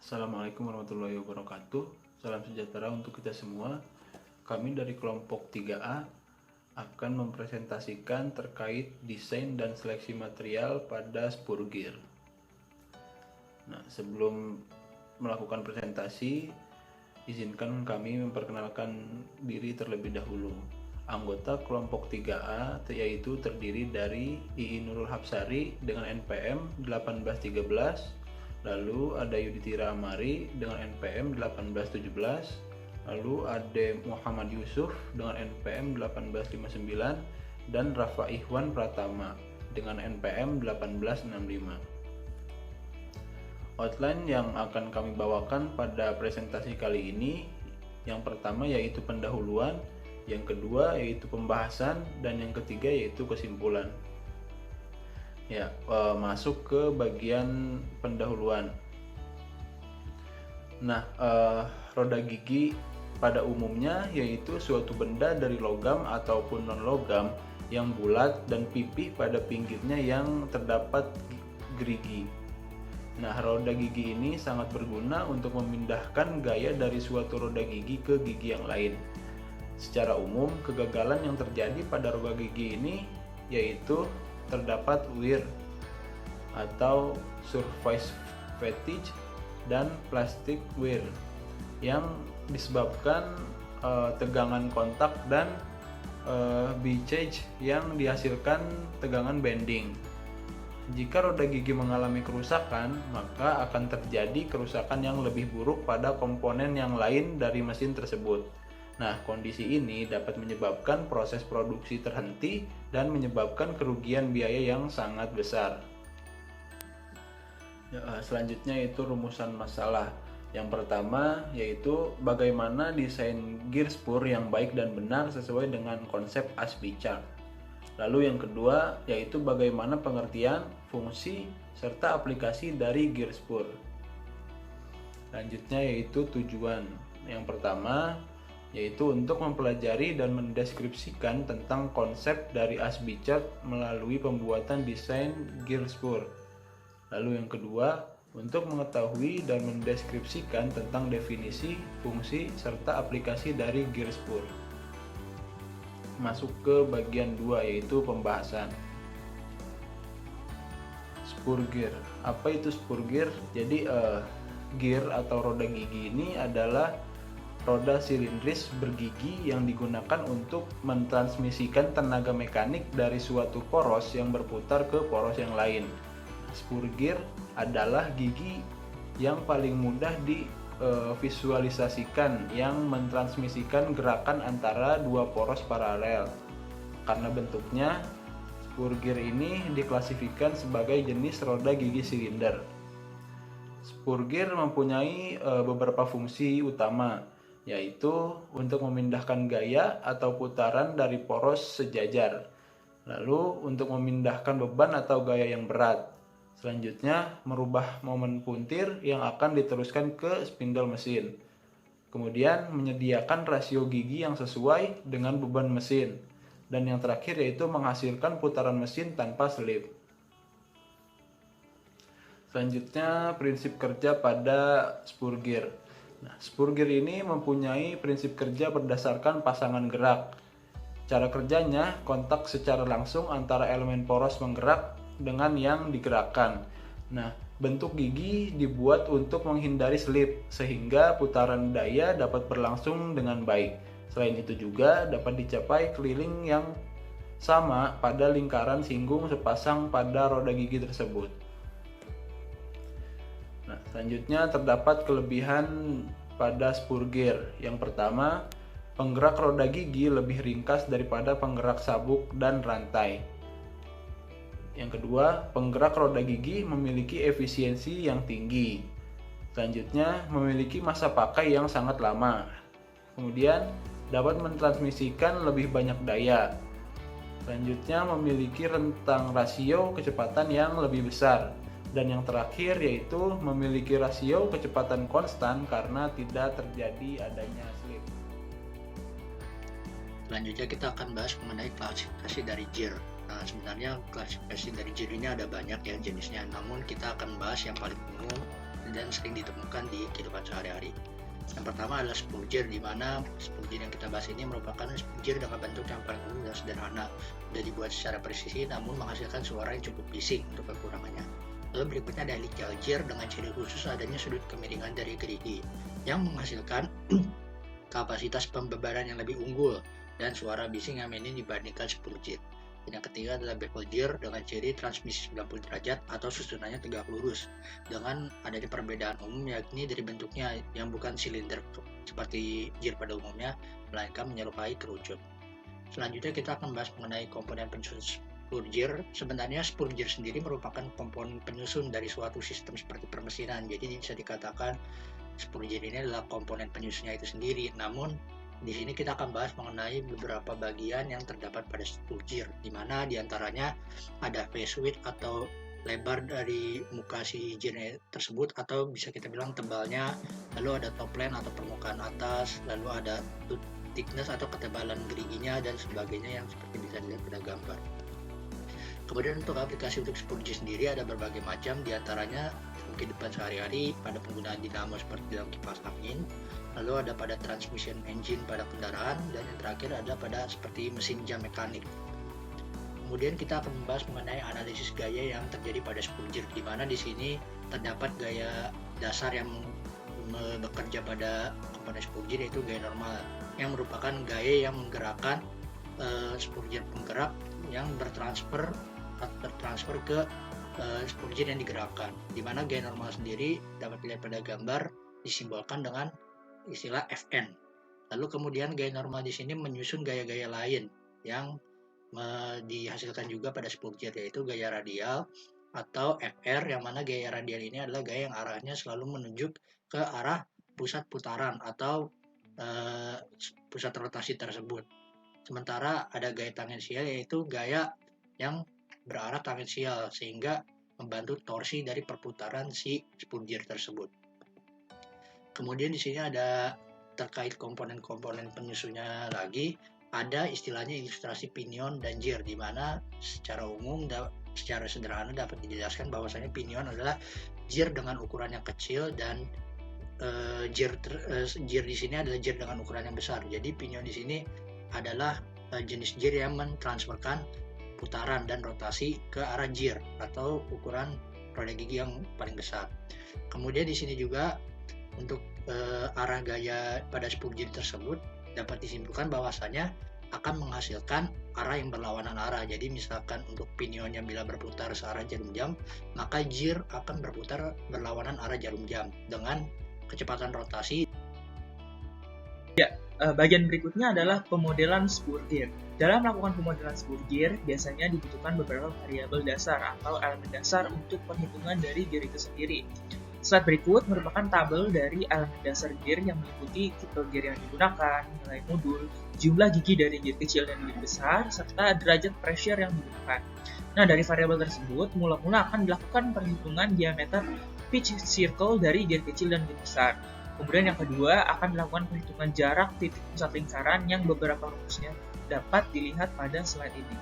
Assalamualaikum warahmatullahi wabarakatuh. Salam sejahtera untuk kita semua. Kami dari kelompok 3A akan mempresentasikan terkait desain dan seleksi material pada spur gear. Nah, sebelum melakukan presentasi, izinkan kami memperkenalkan diri terlebih dahulu. Anggota kelompok 3A yaitu terdiri dari Ii Nurul Hapsari dengan NPM 1813, lalu ada Yudhitira Amari dengan NPM 1817, lalu ada Muhammad Yusuf dengan NPM 1859, dan Rafa Ihwan Pratama dengan NPM 1865. Outline yang akan kami bawakan pada presentasi kali ini, yang pertama yaitu pendahuluan, yang kedua yaitu pembahasan, dan yang ketiga yaitu kesimpulan. Ya, masuk ke bagian pendahuluan. Nah, roda gigi pada umumnya yaitu suatu benda dari logam ataupun non-logam yang bulat dan pipih pada pinggirnya yang terdapat gerigi. Nah, roda gigi ini sangat berguna untuk memindahkan gaya dari suatu roda gigi ke gigi yang lain. Secara umum, kegagalan yang terjadi pada roda gigi ini yaitu terdapat wear atau surface fatigue dan plastic wear yang disebabkan tegangan kontak dan breakage yang dihasilkan tegangan bending. Jika roda gigi mengalami kerusakan, maka akan terjadi kerusakan yang lebih buruk pada komponen yang lain dari mesin tersebut. Nah, kondisi ini dapat menyebabkan proses produksi terhenti dan menyebabkan kerugian biaya yang sangat besar. Selanjutnya itu rumusan masalah. Yang pertama yaitu bagaimana desain gear spur yang baik dan benar sesuai dengan konsep ASPI chart. Lalu yang kedua yaitu bagaimana pengertian, fungsi, serta aplikasi dari gear spur. Selanjutnya yaitu tujuan. Yang pertama yaitu untuk mempelajari dan mendeskripsikan tentang konsep dari ASPI chart melalui pembuatan desain gear spur. Lalu yang kedua, untuk mengetahui dan mendeskripsikan tentang definisi, fungsi, serta aplikasi dari gear spur. Masuk ke bagian 2 yaitu pembahasan. Spur gear. Apa itu spur gear? Jadi gear atau roda gigi ini adalah roda silindris bergigi yang digunakan untuk mentransmisikan tenaga mekanik dari suatu poros yang berputar ke poros yang lain. Spur gear adalah gigi yang paling mudah divisualisasikan yang mentransmisikan gerakan antara dua poros paralel. Karena bentuknya, spur gear ini diklasifikasikan sebagai jenis roda gigi silinder. Spur gear mempunyai beberapa fungsi utama, yaitu untuk memindahkan gaya atau putaran dari poros sejajar, lalu untuk memindahkan beban atau gaya yang berat, selanjutnya merubah momen puntir yang akan diteruskan ke spindle mesin, kemudian menyediakan rasio gigi yang sesuai dengan beban mesin, dan yang terakhir yaitu menghasilkan putaran mesin tanpa selip. Selanjutnya prinsip kerja pada spur gear. Nah, spur gear ini mempunyai prinsip kerja berdasarkan pasangan gerak. Cara kerjanya kontak secara langsung antara elemen poros menggerak dengan yang digerakkan. Nah, bentuk gigi dibuat untuk menghindari slip sehingga putaran daya dapat berlangsung dengan baik. Selain itu juga dapat dicapai keliling yang sama pada lingkaran singgung sepasang pada roda gigi tersebut. Nah, selanjutnya terdapat kelebihan pada spur gear. Yang pertama, penggerak roda gigi lebih ringkas daripada penggerak sabuk dan rantai. Yang kedua, penggerak roda gigi memiliki efisiensi yang tinggi. Selanjutnya, memiliki masa pakai yang sangat lama. Kemudian, dapat mentransmisikan lebih banyak daya. Selanjutnya, memiliki rentang rasio kecepatan yang lebih besar. Dan yang terakhir yaitu memiliki rasio kecepatan konstan karena tidak terjadi adanya slip. Selanjutnya kita akan bahas mengenai klasifikasi dari gear. Nah, sebenarnya klasifikasi dari gear ini ada banyak ya jenisnya, namun kita akan bahas yang paling umum dan sering ditemukan di kehidupan sehari-hari. Yang pertama adalah spurger, di mana spurger yang kita bahas ini merupakan spurger dengan bentuk yang paling umum dan sederhana, sudah dibuat secara presisi namun menghasilkan suara yang cukup bising untuk kekurangannya. Lalu berikutnya ada helical jir dengan ciri khusus adanya sudut kemiringan dari gerigi yang menghasilkan kapasitas pembebaran yang lebih unggul dan suara bising yang minim dibandingkan spurger. Dan yang ketiga adalah bevel jir dengan ciri transmisi 90 derajat atau susunannya tegak lurus dengan adanya perbedaan umum yakni dari bentuknya yang bukan silinder seperti jir pada umumnya melainkan menyerupai kerucut. Selanjutnya kita akan bahas mengenai komponen penyusun spurger. Sebenarnya spurger sendiri merupakan komponen penyusun dari suatu sistem seperti permesinan, jadi bisa dikatakan spurger ini adalah komponen penyusunnya itu sendiri. Namun di sini kita akan bahas mengenai beberapa bagian yang terdapat pada spurger, di mana diantaranya ada face width atau lebar dari muka si jir tersebut, atau bisa kita bilang tebalnya, lalu ada top line atau permukaan atas, lalu ada tooth thickness atau ketebalan geriginya dan sebagainya yang seperti bisa dilihat pada gambar. Kemudian untuk aplikasi untuk spurger sendiri ada berbagai macam, diantaranya kehidupan sehari-hari pada penggunaan dinamo seperti dalam kipas angin, lalu ada pada transmission engine pada kendaraan, dan yang terakhir ada pada seperti mesin jam mekanik. Kemudian kita akan membahas mengenai analisis gaya yang terjadi pada spurger, di mana di sini terdapat gaya dasar yang bekerja pada komponen spurger, yaitu gaya normal yang merupakan gaya yang menggerakkan spurger penggerak yang bertransfer ke spurger yang digerakkan, di mana gaya normal sendiri dapat dilihat pada gambar disimbolkan dengan istilah Fn. Lalu kemudian gaya normal di sini menyusun gaya-gaya lain yang dihasilkan juga pada spurger, yaitu gaya radial atau Fr, yang mana gaya radial ini adalah gaya yang arahnya selalu menunjuk ke arah pusat putaran atau pusat rotasi tersebut. Sementara ada gaya tangensial, yaitu gaya yang berarah tangensial sehingga membantu torsi dari perputaran si spurger tersebut. Kemudian di sini ada terkait komponen-komponen penyusunnya lagi, ada istilahnya ilustrasi pinion dan jir, di mana secara umum secara sederhana dapat dijelaskan bahwasanya pinion adalah jir dengan ukuran yang kecil dan jir di sini adalah jir dengan ukuran yang besar. Jadi pinion di sini adalah jenis jir yang mentransferkan putaran dan rotasi ke arah jir atau ukuran roda gigi yang paling besar. Kemudian di sini juga untuk arah gaya pada spurger tersebut dapat disimpulkan bahwasanya akan menghasilkan arah yang berlawanan arah. Jadi misalkan untuk pinionnya bila berputar searah jarum jam, maka jir akan berputar berlawanan arah jarum jam dengan kecepatan rotasi. Bagian berikutnya adalah pemodelan spurger. Dalam melakukan pemodelan spurger, biasanya dibutuhkan beberapa variabel dasar atau elemen dasar untuk perhitungan dari gear itu sendiri. Slide berikut merupakan tabel dari elemen dasar gear yang meliputi tipe gear yang digunakan, nilai modul, jumlah gigi dari gear kecil dan gear besar, serta derajat pressure yang digunakan. Nah, dari variabel tersebut, mula-mula akan dilakukan perhitungan diameter pitch circle dari gear kecil dan gear besar. Kemudian yang kedua akan dilakukan perhitungan jarak titik pusat lingkaran yang beberapa rumusnya dapat dilihat pada slide ini.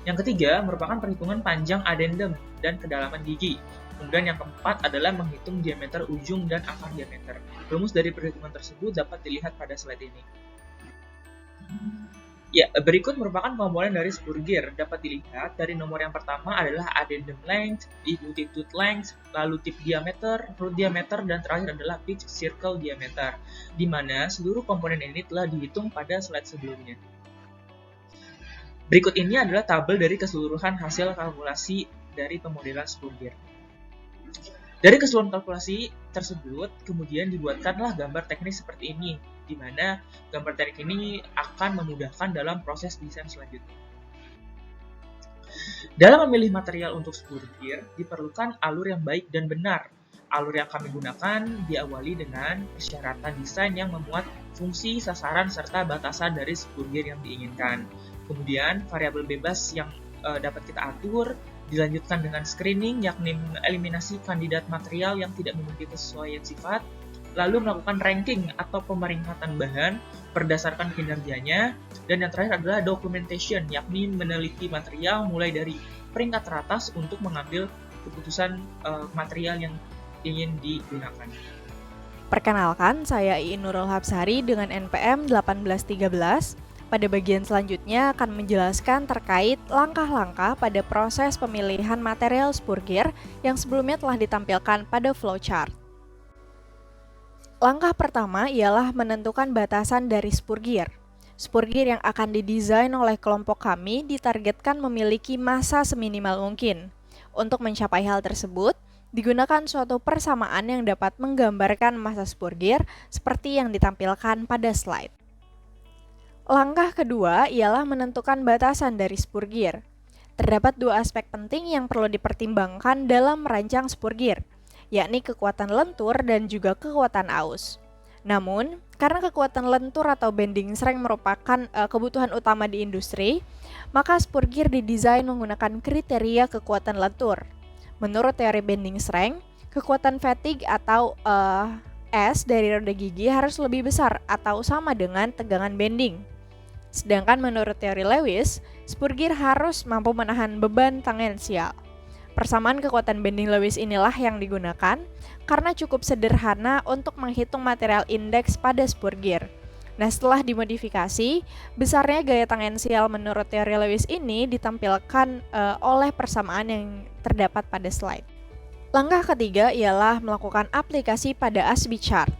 Yang ketiga merupakan perhitungan panjang addendum dan kedalaman gigi. Kemudian yang keempat adalah menghitung diameter ujung dan akar diameter. Rumus dari perhitungan tersebut dapat dilihat pada slide ini. Ya, berikut merupakan komponen dari spurger. Dapat dilihat dari nomor yang pertama adalah addendum length, diikuti tooth length, lalu tip diameter, root diameter, dan terakhir adalah pitch circle diameter, di mana seluruh komponen ini telah dihitung pada slide sebelumnya. Berikut ini adalah tabel dari keseluruhan hasil kalkulasi dari pemodelan spurger. Dari keseluruhan kalkulasi tersebut, kemudian dibuatkanlah gambar teknis seperti ini, di mana gambar teknik ini akan memudahkan dalam proses desain selanjutnya. Dalam memilih material untuk spurger, diperlukan alur yang baik dan benar. Alur yang kami gunakan diawali dengan persyaratan desain yang memuat fungsi, sasaran, serta batasan dari spurger yang diinginkan. Kemudian, variabel bebas yang dapat kita atur, dilanjutkan dengan screening, yakni mengeliminasi kandidat material yang tidak memiliki kesesuaian sifat, lalu melakukan ranking atau pemeringkatan bahan berdasarkan kinerjanya, dan yang terakhir adalah documentation, yakni meneliti material mulai dari peringkat teratas untuk mengambil keputusan material yang ingin digunakan. Perkenalkan, saya Iin Nurul Hapsari dengan NPM 1813. Pada bagian selanjutnya akan menjelaskan terkait langkah-langkah pada proses pemilihan material spur gear yang sebelumnya telah ditampilkan pada flowchart. Langkah pertama ialah menentukan batasan dari spur gear. Spur gear yang akan didesain oleh kelompok kami ditargetkan memiliki massa seminimal mungkin. Untuk mencapai hal tersebut, digunakan suatu persamaan yang dapat menggambarkan massa spur gear seperti yang ditampilkan pada slide. Langkah kedua ialah menentukan batasan dari spur gear. Terdapat dua aspek penting yang perlu dipertimbangkan dalam merancang spur gear, yakni kekuatan lentur dan juga kekuatan aus. Namun, karena kekuatan lentur atau bending strength merupakan kebutuhan utama di industri, maka spur gear didesain menggunakan kriteria kekuatan lentur. Menurut teori bending strength, kekuatan fatigue atau S dari roda gigi harus lebih besar atau sama dengan tegangan bending. Sedangkan menurut teori Lewis, spur gear harus mampu menahan beban tangensial. Persamaan kekuatan bending Lewis inilah yang digunakan karena cukup sederhana untuk menghitung material indeks pada spur gear. Nah, setelah dimodifikasi, besarnya gaya tangensial menurut teori Lewis ini ditampilkan oleh persamaan yang terdapat pada slide. Langkah ketiga ialah melakukan aplikasi pada ASBE chart.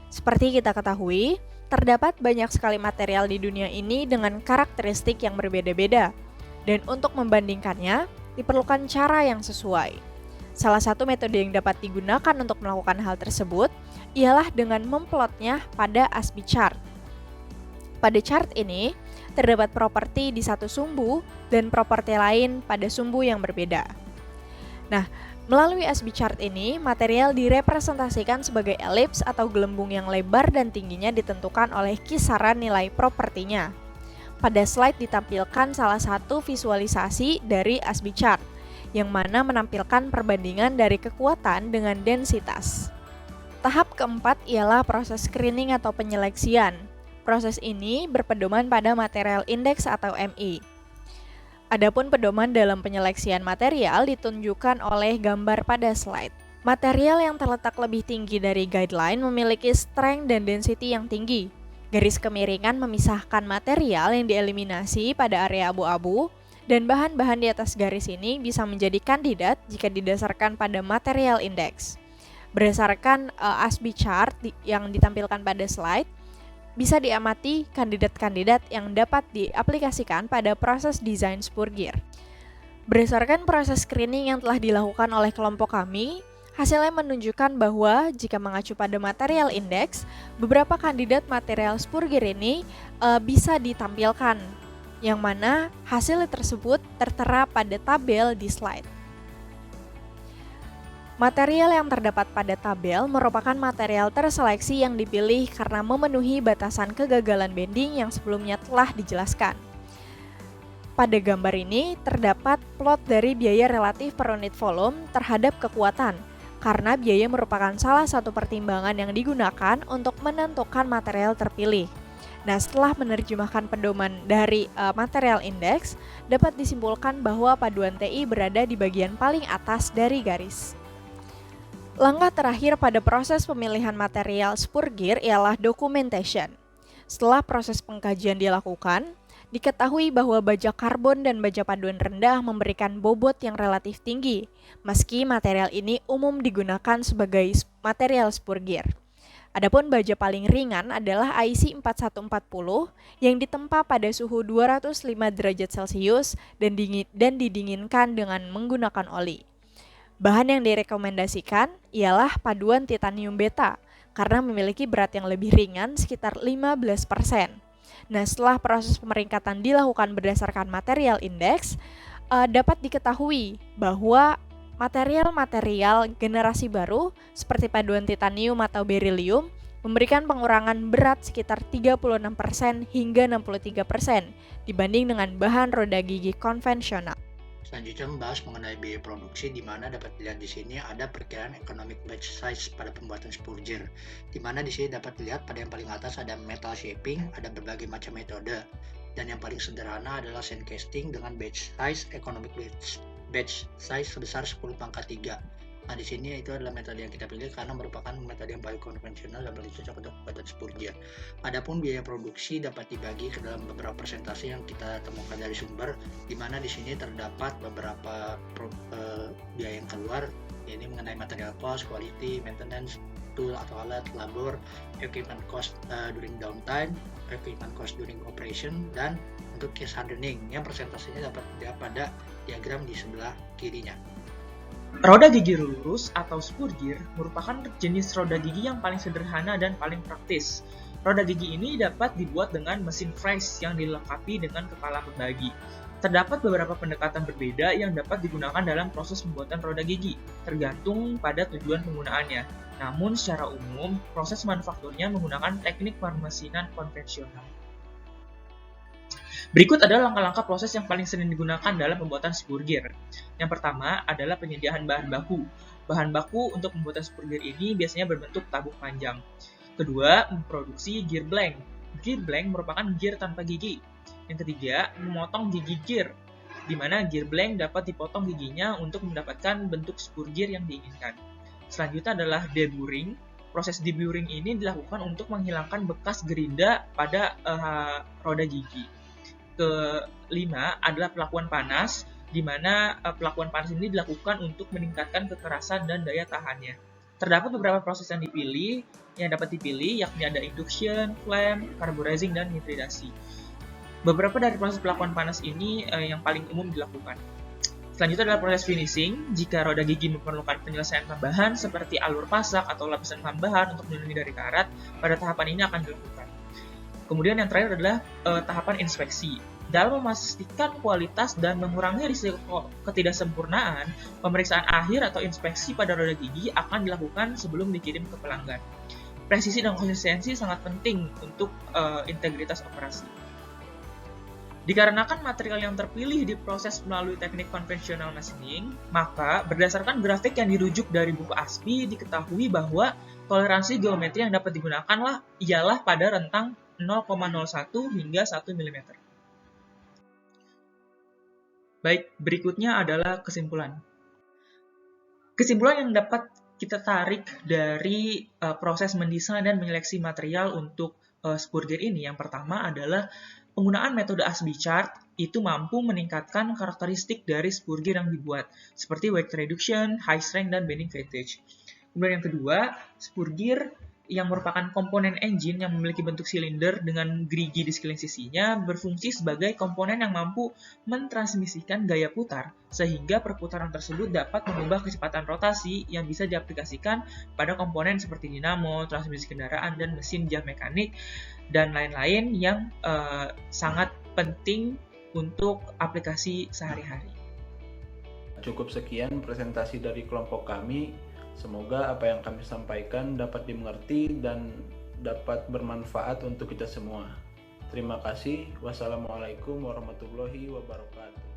Seperti kita ketahui, terdapat banyak sekali material di dunia ini dengan karakteristik yang berbeda-beda, dan untuk membandingkannya, diperlukan cara yang sesuai. Salah satu metode yang dapat digunakan untuk melakukan hal tersebut ialah dengan memplotnya pada ASBE chart. Pada chart ini, terdapat properti di satu sumbu dan properti lain pada sumbu yang berbeda. Nah, melalui ASBE chart ini, material direpresentasikan sebagai elips atau gelembung yang lebar dan tingginya ditentukan oleh kisaran nilai propertinya. Pada slide ditampilkan salah satu visualisasi dari ASBE chart, yang mana menampilkan perbandingan dari kekuatan dengan densitas. Tahap keempat ialah proses screening atau penyeleksian. Proses ini berpedoman pada material index atau MI. Adapun pedoman dalam penyeleksian material ditunjukkan oleh gambar pada slide. Material yang terletak lebih tinggi dari guideline memiliki strength dan density yang tinggi. Garis kemiringan memisahkan material yang dieliminasi pada area abu-abu, dan bahan-bahan di atas garis ini bisa menjadi kandidat jika didasarkan pada material index. Berdasarkan ASBE chart yang ditampilkan pada slide, bisa diamati kandidat-kandidat yang dapat diaplikasikan pada proses desain spur gear. Berdasarkan proses screening yang telah dilakukan oleh kelompok kami, hasilnya menunjukkan bahwa jika mengacu pada material index, beberapa kandidat material spur gear ini bisa ditampilkan, yang mana hasil tersebut tertera pada tabel di slide. Material yang terdapat pada tabel merupakan material terseleksi yang dipilih karena memenuhi batasan kegagalan bending yang sebelumnya telah dijelaskan. Pada gambar ini terdapat plot dari biaya relatif per unit volume terhadap kekuatan, karena biaya merupakan salah satu pertimbangan yang digunakan untuk menentukan material terpilih. Nah, setelah menerjemahkan pedoman dari material index, dapat disimpulkan bahwa paduan TI berada di bagian paling atas dari garis. Langkah terakhir pada proses pemilihan material spur gear ialah documentation. Setelah proses pengkajian dilakukan, diketahui bahwa baja karbon dan baja paduan rendah memberikan bobot yang relatif tinggi, meski material ini umum digunakan sebagai material spur gear. Adapun baja paling ringan adalah IC 4140 yang ditempa pada suhu 205 derajat Celcius dan didinginkan dengan menggunakan oli. Bahan yang direkomendasikan ialah paduan titanium beta karena memiliki berat yang lebih ringan sekitar 15%. Nah, setelah proses pemeringkatan dilakukan berdasarkan material index, dapat diketahui bahwa material-material generasi baru seperti paduan titanium atau beryllium memberikan pengurangan berat sekitar 36% hingga 63% dibanding dengan bahan roda gigi konvensional. Selanjutnya membahas mengenai biaya produksi, di mana dapat dilihat di sini ada perkiraan economic batch size pada pembuatan spur gear, di mana di sini dapat dilihat pada yang paling atas ada metal shaping, ada berbagai macam metode, dan yang paling sederhana adalah sand casting dengan batch size economic batch size sebesar 10 pangkat 3. Nah, di sini itu adalah metode yang kita pilih karena merupakan metode yang paling konvensional dan paling cocok untuk pembuatan Spurgear. Adapun biaya produksi dapat dibagi ke dalam beberapa persentase yang kita temukan dari sumber, di mana di sini terdapat beberapa biaya yang keluar, ini mengenai material cost, quality, maintenance, tool atau alat, labor, equipment cost during downtime, equipment cost during operation, dan untuk case hardening yang persentasenya dapat dilihat pada diagram di sebelah kirinya. Roda gigi lurus atau Spurgear merupakan jenis roda gigi yang paling sederhana dan paling praktis. Roda gigi ini dapat dibuat dengan mesin Fries yang dilengkapi dengan kepala pembagi. Terdapat beberapa pendekatan berbeda yang dapat digunakan dalam proses pembuatan roda gigi, tergantung pada tujuan penggunaannya. Namun secara umum, proses manufakturnya menggunakan teknik permesinan konvensional. Berikut adalah langkah-langkah proses yang paling sering digunakan dalam pembuatan Spurgear. Yang pertama adalah penyediaan bahan baku. Bahan baku untuk pembuatan Spurgear ini biasanya berbentuk tabung panjang. Kedua, memproduksi gear blank. Gear blank merupakan gear tanpa gigi. Yang ketiga, memotong gigi gear, di mana gear blank dapat dipotong giginya untuk mendapatkan bentuk Spurgear yang diinginkan. Selanjutnya adalah deburring. Proses deburring ini dilakukan untuk menghilangkan bekas gerinda pada roda gigi. Kelima adalah pelakuan panas, di mana pelakuan panas ini dilakukan untuk meningkatkan kekerasan dan daya tahannya. Terdapat beberapa proses yang dapat dipilih, yakni ada induction, flame, carburizing, dan hibridasi. Beberapa dari proses pelakuan panas ini yang paling umum dilakukan. Selanjutnya adalah proses finishing. Jika roda gigi memerlukan penyelesaian tambahan seperti alur pasak atau lapisan tambahan untuk melindungi dari karat, pada tahapan ini akan dilakukan. Kemudian yang terakhir adalah tahapan inspeksi. Dalam memastikan kualitas dan mengurangi risiko ketidaksempurnaan, pemeriksaan akhir atau inspeksi pada roda gigi akan dilakukan sebelum dikirim ke pelanggan. Presisi dan konsistensi sangat penting untuk integritas operasi. Dikarenakan material yang terpilih diproses melalui teknik konvensional machining, maka berdasarkan grafik yang dirujuk dari buku ASPI diketahui bahwa toleransi geometri yang dapat digunakan ialah pada rentang 0,01 hingga 1 mm. Baik, berikutnya adalah kesimpulan. Kesimpulan yang dapat kita tarik dari proses mendesain dan menyeleksi material untuk Spurgear ini, yang pertama adalah penggunaan metode ASPI chart itu mampu meningkatkan karakteristik dari Spurgear yang dibuat, seperti weight reduction, high strength, dan bending weightage. Kemudian yang kedua, Spurgear yang merupakan komponen engine yang memiliki bentuk silinder dengan gerigi di sekeliling sisinya berfungsi sebagai komponen yang mampu mentransmisikan gaya putar, sehingga perputaran tersebut dapat mengubah kecepatan rotasi yang bisa diaplikasikan pada komponen seperti dinamo, transmisi kendaraan, dan mesin jam mekanik, dan lain-lain yang sangat penting untuk aplikasi sehari-hari. Cukup sekian presentasi dari kelompok kami. Semoga apa yang kami sampaikan dapat dimengerti dan dapat bermanfaat untuk kita semua. Terima kasih. Wassalamualaikum warahmatullahi wabarakatuh.